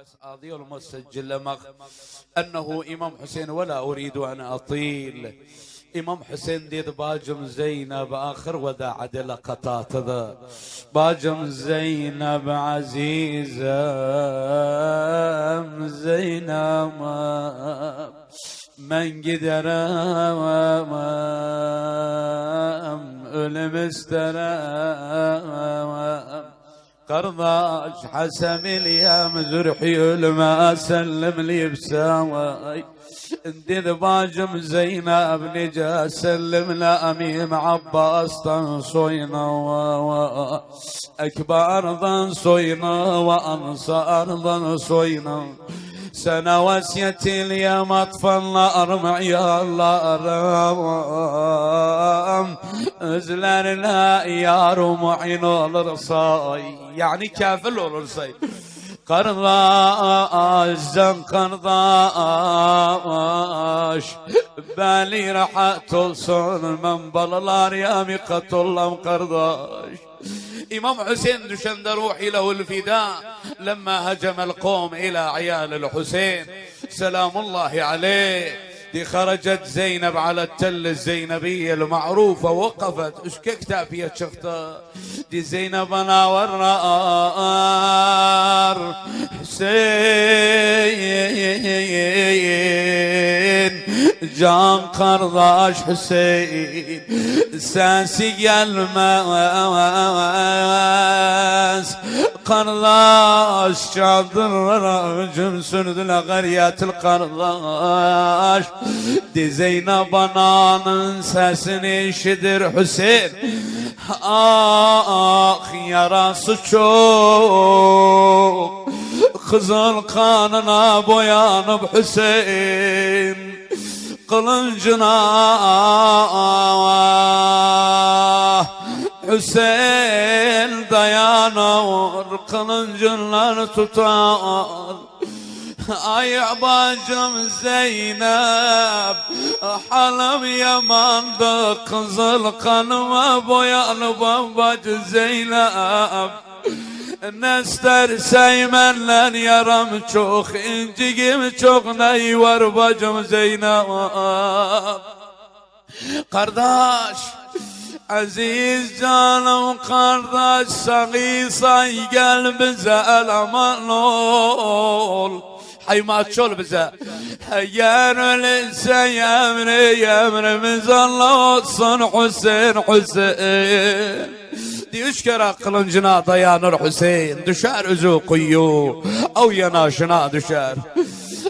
بس أضيع المسجل لمغ أنه إمام حسين ولا أريد أن أطيل. إمام حسين ديد باجم زينب آخر وداع عدل قطات ذا باجم زينب عزيزة زينب من قدر المسترى قرضاش حسم اليام زرحي ما سلم لي بساوي اندذ باجم زينب نجا سلم لأميم عباس تنصينا أكبر ضنصينا وأنصار ضنصينا سنة وسيتي اليوم اطفال ارمع يا الله ارام ازلر لا يا رمعين الرصاي يعني كافل الرصاي قرضاش زن قرضاش بالي راح توصل من بلالار يا مقت الله قرضاش. إمام حسين دشند روحي له الفداء لما هجم القوم إلى عيال الحسين سلام الله عليه. دي خرجت زينب على التل الزينبية المعروفة وقفت اش كتاب يا شخطة دي زينب انا والنار حسين جان قرضاش حسين ساسي الماس قرضاش شاطر جمسن لغريات القرضاش دي زينب انا ننسى سني شدر حسين يا راس الشوق خزل قاننا بويان بحسين قلنجنا حسين ديانور قلنجنا تطال اي باجم زينب حلم يمان دق زلقن ما بيان باباج زينب نستر سيمن لن يرم شوخ انجيم شوخ نيور باجم زينب قرداش عزيز جانم قرداش صغيصي قلب زال منول حي ما تشول بزا هيان لسا يمر مزال صن حسين حسين دي اشكرا قلنجنا ضيان حسين دشار ازوقيو او يناشنا دشار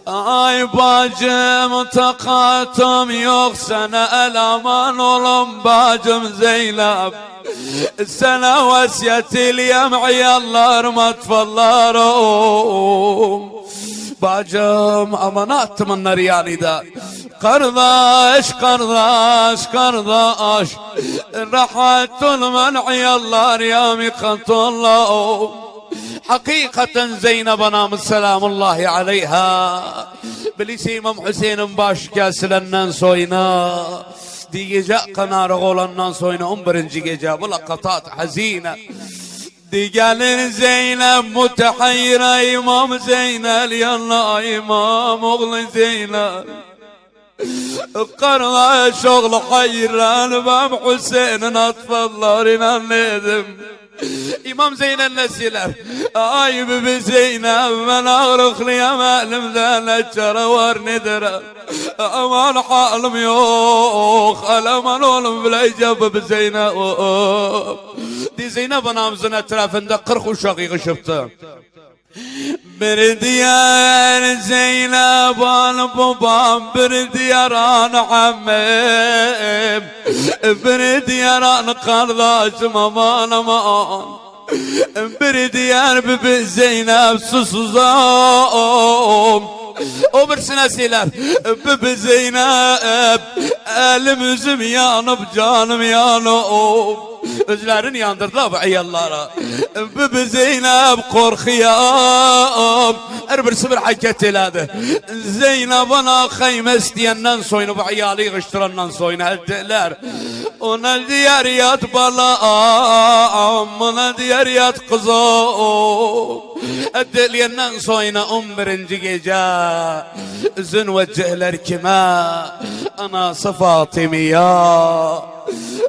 اي باجم تقاتم يغسن الامان ولم باجم زينب السنة وسيتي اليمعي الله رمت فالله باجم امانات من نرياني دا قرضاش قرضاش قرضاش راحت المنع يا الله ريامي قط الله حقيقة زينب نام سلام الله عليها بليسي امام حسين باش كاسلنا سوينا دي جاء قنار غولنا سوينا برنجي جاب لقطات حزينة دي قال زينب متحيرة امام زينب يلا امام اغلى زينب قرض شغل حيران بام حسين نتفضلنا الندم امام زينب النسيلة اي ببي زينب من اغرق لي امال مذالة شروار ندرة امان حالم يوخ الامان ولم بلا جاب بزينب دي زينب انا مزنة ترافن دقرخ وشقيق شفته برديار زينب البوبام بردياران حميم بردياران قرضاش مامان مان برديار ببي زينب سوسوزام وبرسنا سيلاب ببي زينب المزم يانب جانم يانب ازلارن ياندر لا بعي الله بب زينب قور خيام her birisi bir hareket elədi. Zeynep ana xeymə istəyəndən soyunu, bu iyalı yığışdırandan soyunu həddiler. Ona diğer yat balam, ona diğer yat kızım. Həddiləndən soyuna 11. gece üzün vecihler kime? Anası Fatimiya.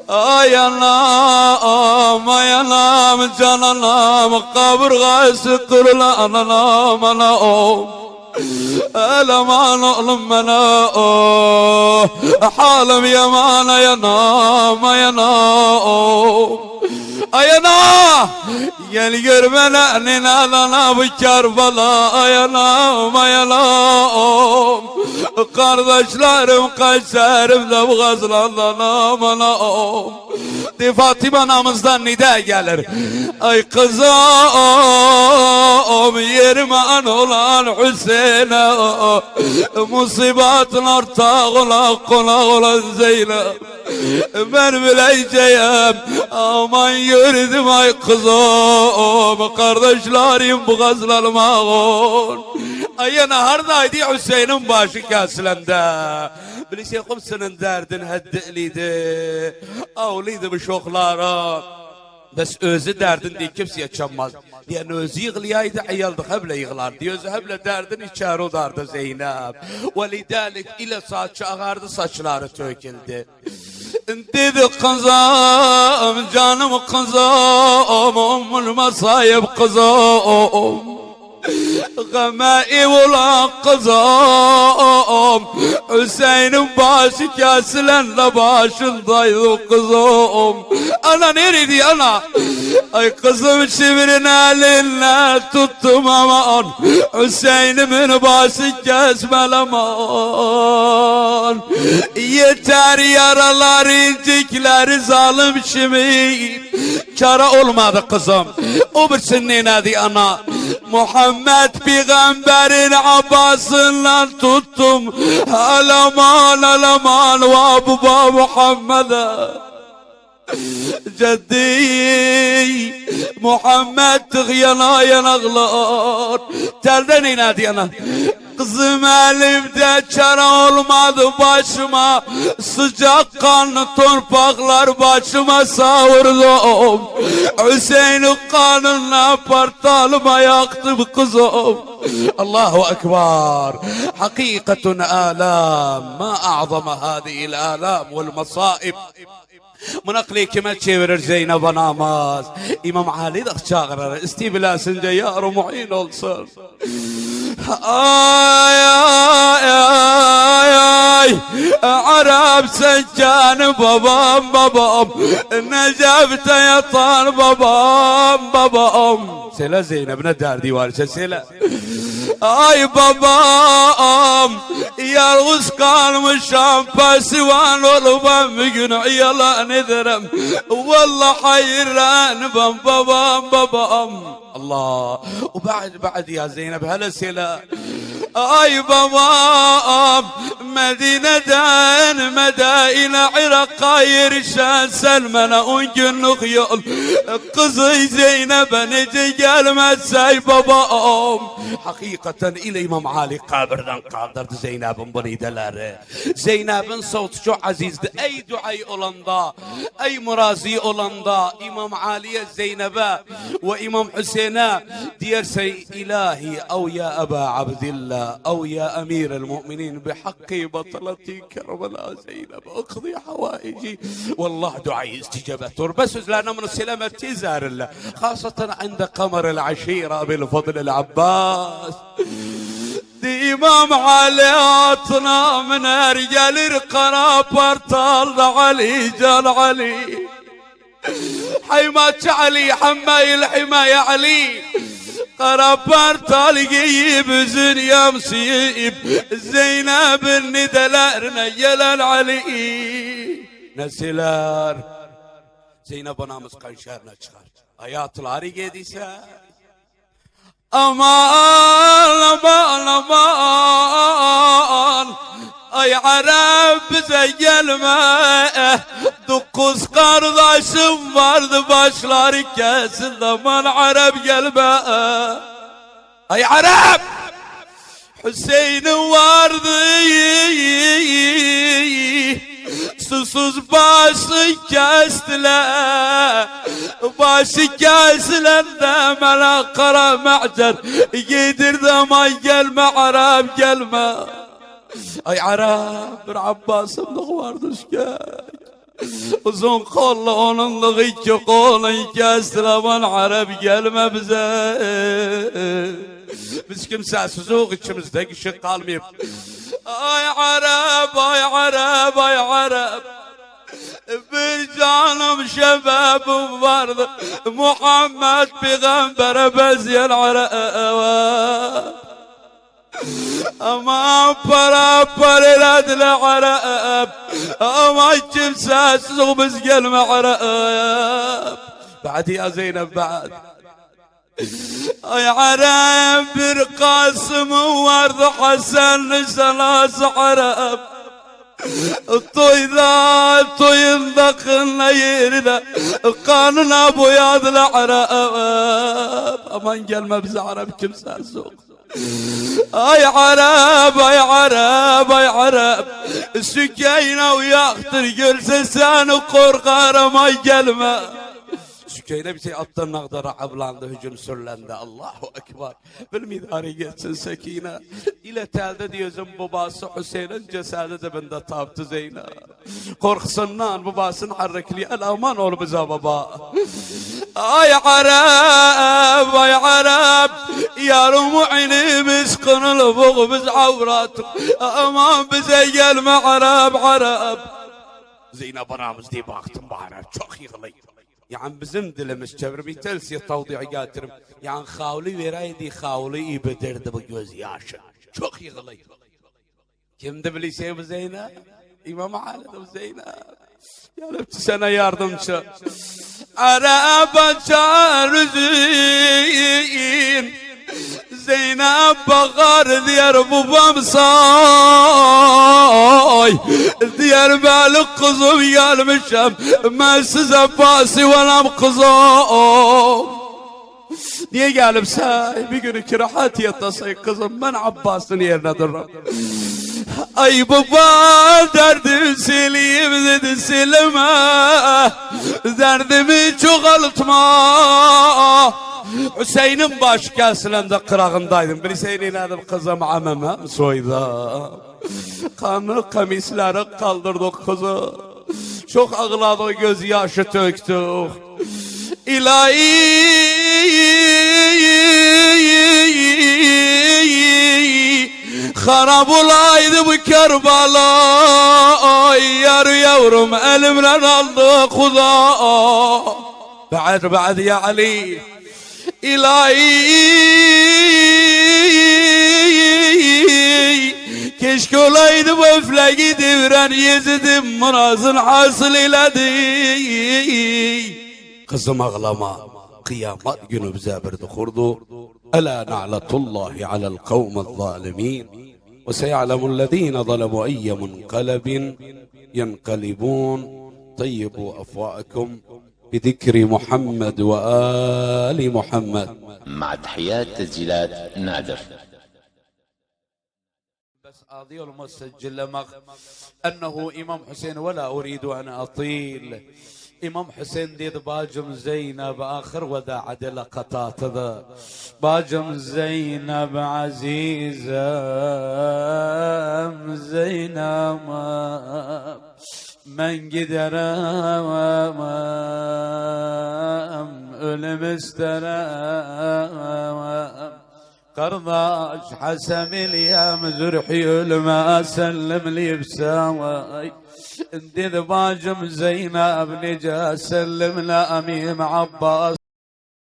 Ay anam, ay anam, can anam, kaburgası kırılan anam, anam. Eleman oğlum bana, halim yaman, ay anam, ay anam. Ay ana, gel gör bana ninalana bu Kerbala. Ay anam, ay anam. Kardeşlerim Kayserim'de bu gazlandan anam, anam. De Fatıma anamızdan nida gelir. Ay kızım, yerime an olan Hüseyin'e, musibatın ortağı olan konak olan Zeynep. Ben bileceğim, aman gördüm ay kızım, kardeşlerim bu gazlanmağın. Ay ana hardaydı Hüseyin'in başı kesilendi. Bilirsin kumsının derdin heddiliydi, avliydi bu şoklara. Bes özü derdin diye kimse yaşanmaz. Yani özü yığılaydı, ayaldı heble yığılardı. Özü heble derdin içeri odardı Zeynep. Ve lidalik ile saçı ağardı, saçları töküldü. Dedi kızım, canım kızım, ummul masayip kızım. Gamaim olan kızım, Hüseyin'in başı kesilenle başındaydı kızım. Ana nereydi ana? Ay kızım şivirin elinle tuttum aman, Hüseyin'imin başı kesmel aman. Yeter yaralar incikleri zalim şimdi, kara olmadı kızım. O birsin neydi ana? Muhammed peygamberin abbasından tuttum, alaman alaman ve Abuba Muhammed'e. Ceddi Muhammed tığyana yanaklar, telden inadı yana. Kızım elimde çare olmadı başıma, sıcak kanlı torpaklar başıma savurdum. Hüseyin'in kanına partalıma yaktım kızım. Allahu Ekber. Hakikatun alam, ma a'zama hadihi al-alam vel masaib. Mınakli kime çevirir Zeynep anamaz. İmam Ali de çağırır. İstibilasınca yar mu'in olsun. Ay ay ay ay. Arap seccan babam babam. Necef'te yatan babam babam. Söyle Zeynep ne derdi varsa söyle. Ay babam, yalnız kalmışam, pasivan olmam bir gün yalan ederim. Vallahi hayran ben babam babam. Allah. وبعد يا زينب هلا سلا. Ay babam, Medine'den Medine Irak'a yerişen Selmen'e 10 günlük yol. Kızı Zeynep'e nece gelmezse babam. Hakikaten ile İmam Ali kabirden kaldırdı Zeynep'in bu nideleri. Zeynep'in savtu çok azizdi. Ey duayı olanda, ey murazi olanda İmam Ali'ye Zeynep'e ve İmam Hüseyin'e diyerse ilahi ev ya Eba Abdillah أو يا أمير المؤمنين بحق بطلتي كربلاء زينب أقضي حوائجي والله دعائي استجابته بس لنا من السلامة تزار الله خاصة عند قمر العشيرة بالفضل العباس دي إمام علي عطنا من رجال القراب طال علي جال علي حماة علي حماي الحماية علي قرابار طالقيب زنيام سيب زينب الندلار نيلال علي نسلار زينب نامز قنشارنا çıkar hayatları gediyse aman aman aman ay Arap bize gelme 9 kardeşim vardı başları kesildi aman Arap gelme ay Arap Hüseyin vardı susuz başı kestiler. Başı kesilen melek kara ma'cer giydirdi ama gelme Arap gelme. Ay Arap bir Abbas'ımlık vardı şkak. Uzun kollu onunla iki kolun kestiler aman Arap gelme bize. Biz kimsesiz o içimizde kişi kalmayıp. Ay Arap, ay Arap, ay Arap. Bir canım şebabım vardı. Muhammed peygambere benzeyen Arap. Ama paraladiler Arap. Ama kimsesiz o biz gelme Arap. بعد يا زينب بعد يا عرب bir Kasım vardı Hasan selas Arap. Toyunda kınla yerine kanına boyadılar Arap. Aman gelme bize Arap kimsesiz yok. Ay Arap, ay Arap, ay Arap. Sükeyne uyaktır görse seni korkar ama gelme. Sükeyne bir şey attan nağdara ablandı, hücum sürlendi. Allahu Ekber. Bilmidari geçsin Sekine. İle telde diyorsun babası Hüseyin'in cesedi de bende taptı Zeynep. Korkusundan babasının harrekli el aman ol bize baba. Ay Arap, ay Arap. Yarım mu'inimiz kınılı buğu biz avratık. Aman bize gelme Arap, Arap. Zeynep aramız diye baktım bana çok yığılıyım. Yani bizim dilimiz çevirmeyi telsiye tavdiye getirim. Yani havli vereydi havli iyi bedirdi bu gözyaşı. Çok yığılıyım. Kimdi bileyse bu Zeynep? İmam Halid bu Zeynep. Gelip sana yardımcı. Araba çağırızın. Zeynep bakar diğer babam say. Diğer belik kızım gelmişim. Ben size basi valam kızım. Niye gelip say? Bir günü ki rahat yatasay kızım. Ben Abbas'ın yerine dururum. Ay baba derdim sileyim dedi silme. Derdimi çoğaltma. Hüseyin'in baş gelsilende kırağındaydım. Biriseyni inedim kızım amemem soydu. Kanlı kamisleri kaldırdık kızı. Çok ağladık gözyaşı töktük. İlahi harap olaydı bu Kerbala. Ay yar yavrum elimden aldı kuza. بعد يا علي İlahi keşke olaydı bu öflegi devren Yezid'im münazın hasıl iledi. Kızım ağlama kıyamet günü bize bir kurdu. Ela na'latullahi alel kavmel zalimin ve seya'lemüllezine zalemu eyye munqalabin yenqalibun. Tayyibu afvaakum بذكر محمد وآل محمد. مع تحيات تسجيلات نادر. بس أضيع المسجل لمغ أنه إمام حسين ولا أريد أن أطيل. إمام حسين ديد باجم زينب آخر وداع عدل قطات ذا باجم زينب عزيزة زينب من giderem ölüm isterem. Kardeş Hasemil yem zürhi ölüme sellim li bsavay. Dedi bacım Zeynep nice sellim la amim Abbas